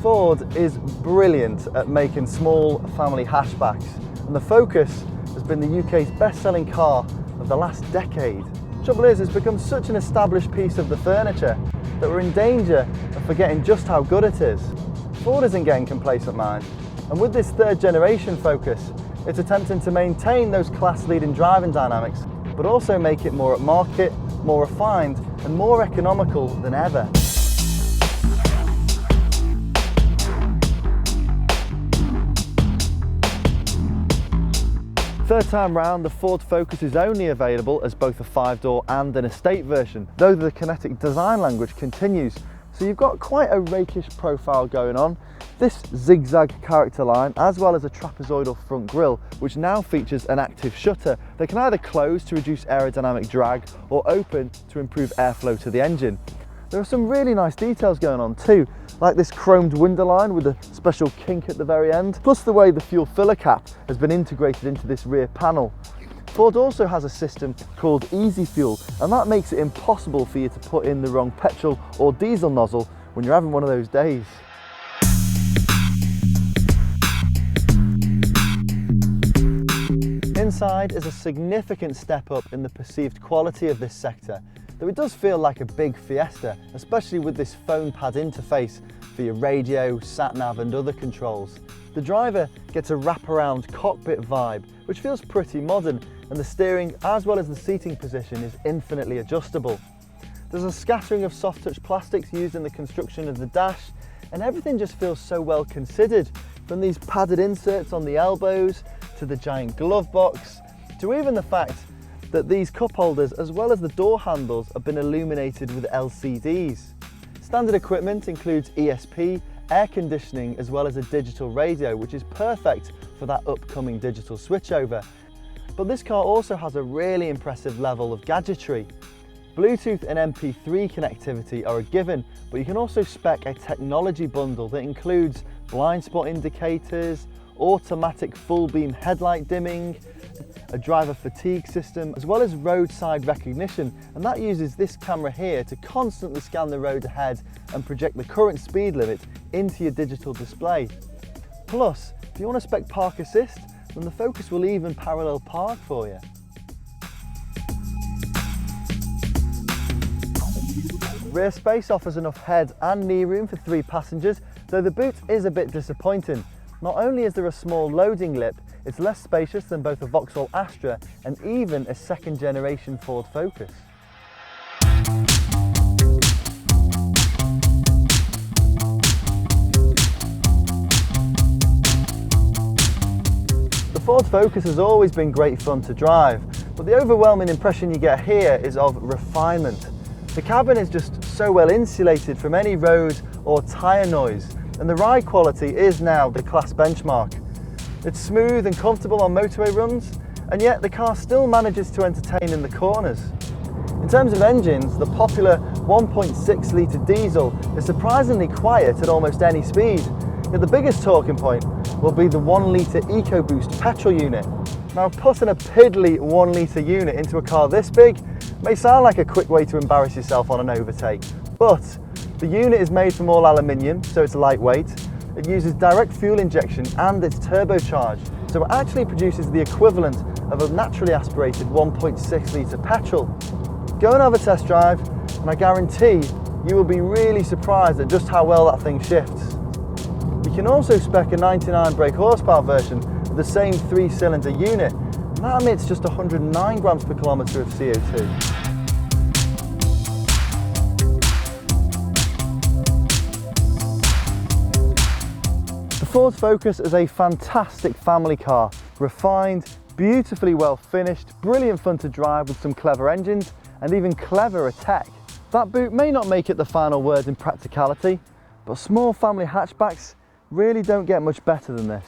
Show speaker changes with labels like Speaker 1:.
Speaker 1: Ford is brilliant at making small family hatchbacks, and the Focus has been the UK's best-selling car of the last decade. Trouble is, it's become such an established piece of the furniture that we're in danger of forgetting just how good it is. Ford isn't getting complacent, mind, and with this third generation Focus, it's attempting to maintain those class-leading driving dynamics, but also make it more upmarket, more refined, and more economical than ever. Third time round, the Ford Focus is only available as both a 5-door and an estate version, though the kinetic design language continues. So you've got quite a rakish profile going on, this zigzag character line, as well as a trapezoidal front grille, which now features an active shutter that can either close to reduce aerodynamic drag or open to improve airflow to the engine. There are some really nice details going on too, like this chromed window line with a special kink at the very end, plus the way the fuel filler cap has been integrated into this rear panel. Ford also has a system called Easy Fuel, and that makes it impossible for you to put in the wrong petrol or diesel nozzle when you're having one of those days. Inside is a significant step up in the perceived quality of this sector, though it does feel like a big Fiesta, especially with this phone pad interface for your radio, sat-nav and other controls. The driver gets a wraparound cockpit vibe, which feels pretty modern, and the steering as well as the seating position is infinitely adjustable. There's a scattering of soft touch plastics used in the construction of the dash, and everything just feels so well considered, from these padded inserts on the elbows, to the giant glove box, to even the fact that these cup holders as well as the door handles have been illuminated with LCDs. Standard equipment includes ESP, air conditioning as well as a digital radio, which is perfect for that upcoming digital switchover. But this car also has a really impressive level of gadgetry. Bluetooth and MP3 connectivity are a given, but you can also spec a technology bundle that includes blind spot indicators, automatic full beam headlight dimming, a driver fatigue system, as well as roadside recognition, and that uses this camera here to constantly scan the road ahead and project the current speed limit into your digital display. Plus, if you want to spec park assist, then the Focus will even parallel park for you. Rear space offers enough head and knee room for 3 passengers, though the boot is a bit disappointing. Not only is there a small loading lip, it's less spacious than both a Vauxhall Astra and even a second generation Ford Focus. The Ford Focus has always been great fun to drive, but the overwhelming impression you get here is of refinement. The cabin is just so well insulated from any road or tyre noise, and the ride quality is now the class benchmark. It's smooth and comfortable on motorway runs, and yet the car still manages to entertain in the corners. In terms of engines, the popular 1.6 litre diesel is surprisingly quiet at almost any speed, yet the biggest talking point will be the 1 litre EcoBoost petrol unit. Now, putting a piddly 1 litre unit into a car this big may sound like a quick way to embarrass yourself on an overtake, but the unit is made from all aluminium, so it's lightweight. It uses direct fuel injection and it's turbocharged, so it actually produces the equivalent of a naturally aspirated 1.6 litre petrol. Go and have a test drive, and I guarantee you will be really surprised at just how well that thing shifts. You can also spec a 99 brake horsepower version with the same 3-cylinder unit, and that emits just 109 grams per kilometre of CO2. The Ford Focus is a fantastic family car, refined, beautifully well finished, brilliant fun to drive with some clever engines and even cleverer tech. That boot may not make it the final word in practicality, but small family hatchbacks really don't get much better than this.